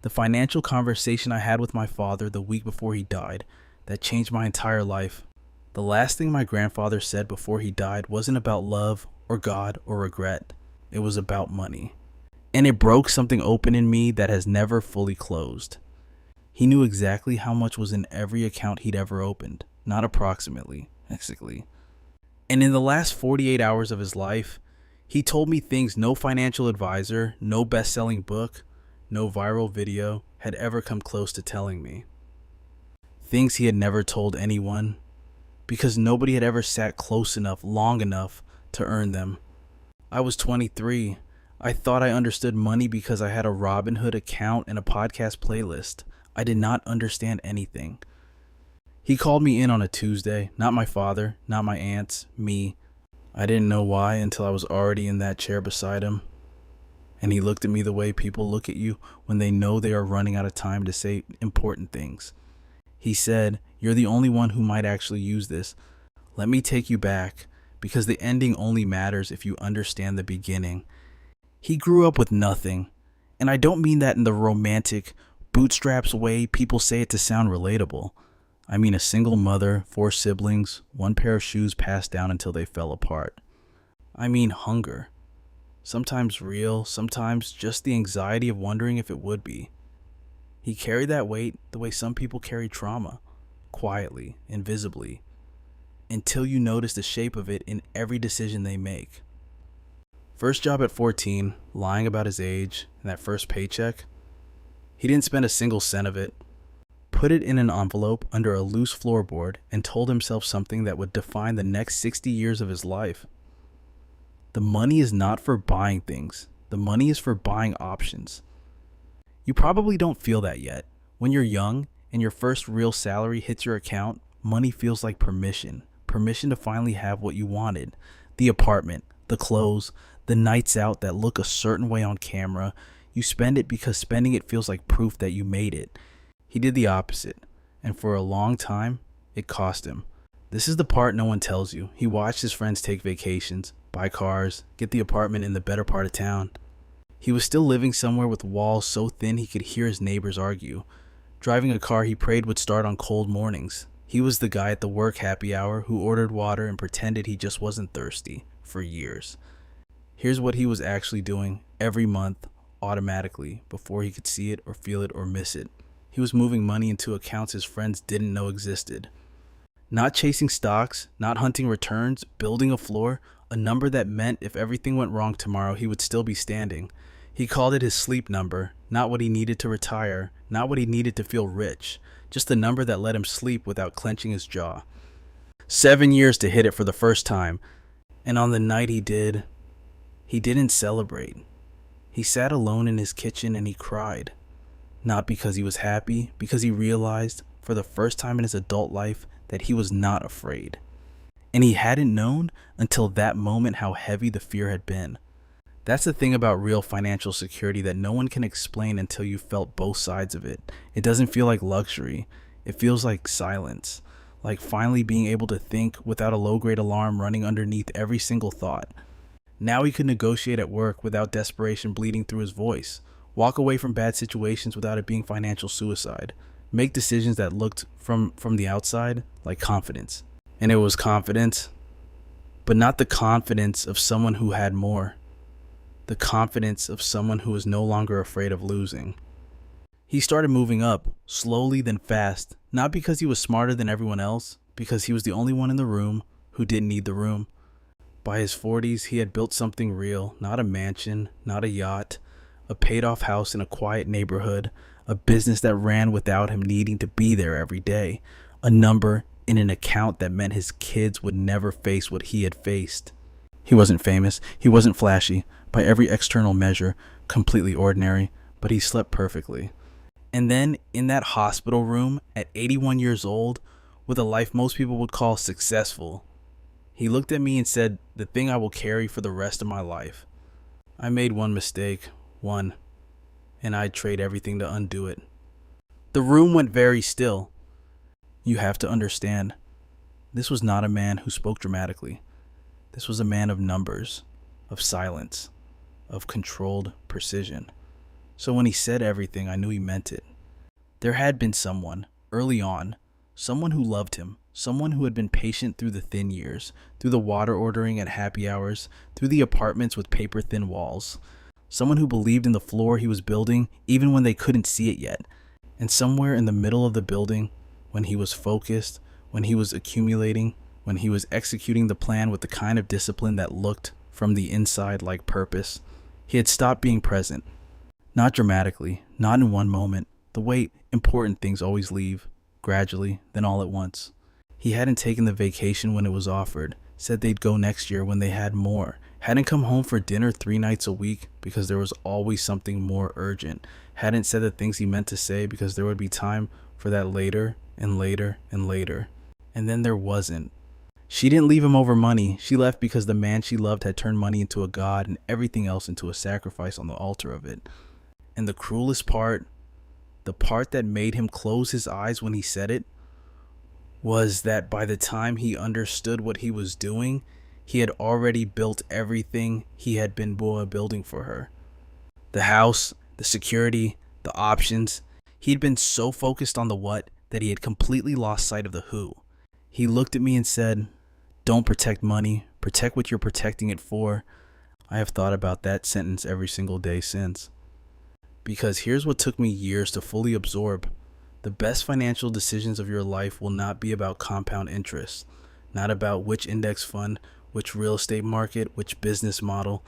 The financial conversation I had with my father the week before he died, that changed my entire life. The last thing my grandfather said before he died wasn't about love or God or regret. It was about money. And it broke something open in me that has never fully closed. He knew exactly how much was in every account he'd ever opened, not approximately, exactly. And in the last 48 hours of his life, he told me things no financial advisor, no best-selling book, no viral video had ever come close to telling me. Things he had never told anyone, because nobody had ever sat close enough, long enough to earn them. I was 23. I thought I understood money because I had a Robinhood account and a podcast playlist. I did not understand anything. He called me in on a Tuesday, not my father, not my aunts, me. I didn't know why until I was already in that chair beside him. And he looked at me the way people look at you when they know they are running out of time to say important things. He said, "You're the only one who might actually use this. Let me take you back, because the ending only matters if you understand the beginning." He grew up with nothing. And I don't mean that in the romantic, bootstraps way people say it to sound relatable. I mean a single mother, 4 siblings, 1 pair of shoes passed down until they fell apart. I mean hunger. Sometimes real, sometimes just the anxiety of wondering if it would be. He carried that weight the way some people carry trauma, quietly, invisibly, until you notice the shape of it in every decision they make. First job at 14, lying about his age, and that first paycheck. He didn't spend a single cent of it. Put it in an envelope under a loose floorboard and told himself something that would define the next 60 years of his life. The money is not for buying things. The money is for buying options. You probably don't feel that yet. When you're young and your first real salary hits your account, money feels like permission. Permission to finally have what you wanted. The apartment, the clothes, the nights out that look a certain way on camera. You spend it because spending it feels like proof that you made it. He did the opposite, and for a long time, it cost him. This is the part no one tells you. He watched his friends take vacations, buy cars, get the apartment in the better part of town. He was still living somewhere with walls so thin he could hear his neighbors argue, driving a car he prayed would start on cold mornings. He was the guy at the work happy hour who ordered water and pretended he just wasn't thirsty for years. Here's what he was actually doing every month, automatically, before he could see it or feel it or miss it. He was moving money into accounts his friends didn't know existed. Not chasing stocks, not hunting returns, building a floor, a number that meant if everything went wrong tomorrow, he would still be standing. He called it his sleep number, not what he needed to retire, not what he needed to feel rich, just the number that let him sleep without clenching his jaw. 7 years to hit it for the first time, and on the night he didn't celebrate. He sat alone in his kitchen and he cried. Not because he was happy, because he realized, for the first time in his adult life, that he was not afraid. And he hadn't known until that moment how heavy the fear had been. That's the thing about real financial security that no one can explain until you've felt both sides of it. It doesn't feel like luxury. It feels like silence. Like finally being able to think without a low-grade alarm running underneath every single thought. Now he could negotiate at work without desperation bleeding through his voice. Walk away from bad situations without it being financial suicide. Make decisions that looked from the outside like confidence. And it was confidence, but not the confidence of someone who had more. The confidence of someone who was no longer afraid of losing. He started moving up, slowly then fast, not because he was smarter than everyone else, because he was the only one in the room who didn't need the room. By his 40s, he had built something real, not a mansion, not a yacht, a paid-off house in a quiet neighborhood, a business that ran without him needing to be there every day, a number in an account that meant his kids would never face what he had faced. He wasn't famous, he wasn't flashy, by every external measure, completely ordinary, but he slept perfectly. And then, in that hospital room, at 81 years old, with a life most people would call successful, he looked at me and said, "The thing I will carry for the rest of my life." I made one mistake, one, and I'd trade everything to undo it. The room went very still. You have to understand, this was not a man who spoke dramatically. This was a man of numbers, of silence, of controlled precision. So when he said everything, I knew he meant it. There had been someone, early on, someone who loved him, someone who had been patient through the thin years, through the water ordering at happy hours, through the apartments with paper-thin walls. Someone who believed in the floor he was building even when they couldn't see it yet. And somewhere in the middle of the building, when he was focused, when he was accumulating, when he was executing the plan with the kind of discipline that looked, from the inside, like purpose, he had stopped being present. Not dramatically, not in one moment, the way important things always leave, gradually, then all at once. He hadn't taken the vacation when it was offered, said they'd go next year when they had more, hadn't come home for dinner 3 nights a week because there was always something more urgent, hadn't said the things he meant to say because there would be time for that later and later and later. And then there wasn't. She didn't leave him over money. She left because the man she loved had turned money into a god and everything else into a sacrifice on the altar of it. And the cruelest part, the part that made him close his eyes when he said it, was that by the time he understood what he was doing, he had already built everything he had been building for her. The house, the security, the options. He'd been so focused on the what that he had completely lost sight of the who. He looked at me and said, "Don't protect money, protect what you're protecting it for." I have thought about that sentence every single day since. Because here's what took me years to fully absorb. The best financial decisions of your life will not be about compound interest, not about which index fund, which real estate market, which business model.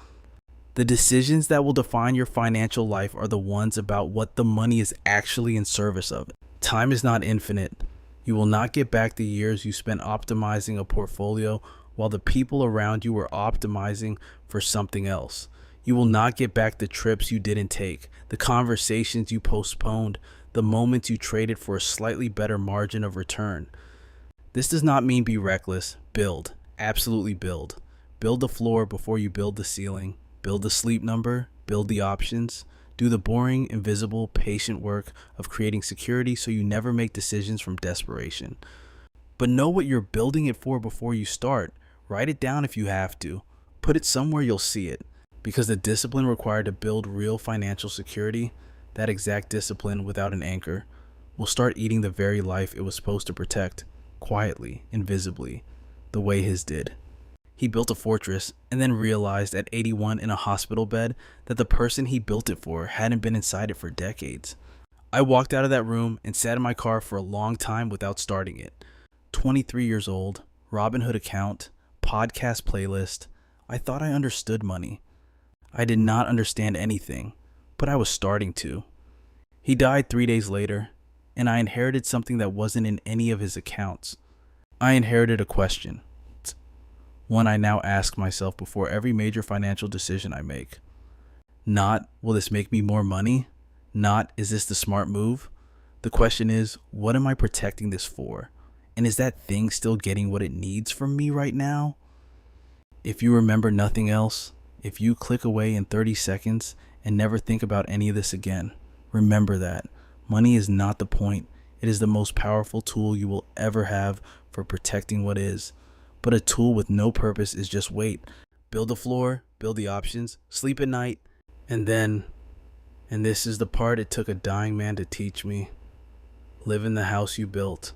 The decisions that will define your financial life are the ones about what the money is actually in service of. Time is not infinite. You will not get back the years you spent optimizing a portfolio while the people around you were optimizing for something else. You will not get back the trips you didn't take, the conversations you postponed, the moments you traded for a slightly better margin of return. This does not mean be reckless. Build. Absolutely build. Build the floor before you build the ceiling. Build the sleep number. Build the options. Do the boring, invisible, patient work of creating security so you never make decisions from desperation. But know what you're building it for before you start. Write it down if you have to. Put it somewhere you'll see it. Because the discipline required to build real financial security, that exact discipline without an anchor, will start eating the very life it was supposed to protect, quietly, invisibly, the way his did. He built a fortress and then realized at 81 in a hospital bed that the person he built it for hadn't been inside it for decades. I walked out of that room and sat in my car for a long time without starting it. 23 years old, Robinhood account, podcast playlist. I thought I understood money. I did not understand anything, but I was starting to. He died 3 days later, and I inherited something that wasn't in any of his accounts. I inherited a question. One I now ask myself before every major financial decision I make. Not, will this make me more money? Not, is this the smart move? The question is, what am I protecting this for? And is that thing still getting what it needs from me right now? If you remember nothing else, if you click away in 30 seconds and never think about any of this again, remember that money is not the point. It is the most powerful tool you will ever have for protecting what is. But a tool with no purpose is just wait. Build the floor, build the options, sleep at night, and then, and this is the part it took a dying man to teach me, live in the house you built.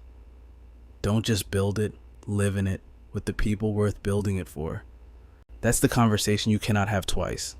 Don't just build it, live in it with the people worth building it for. That's the conversation you cannot have twice.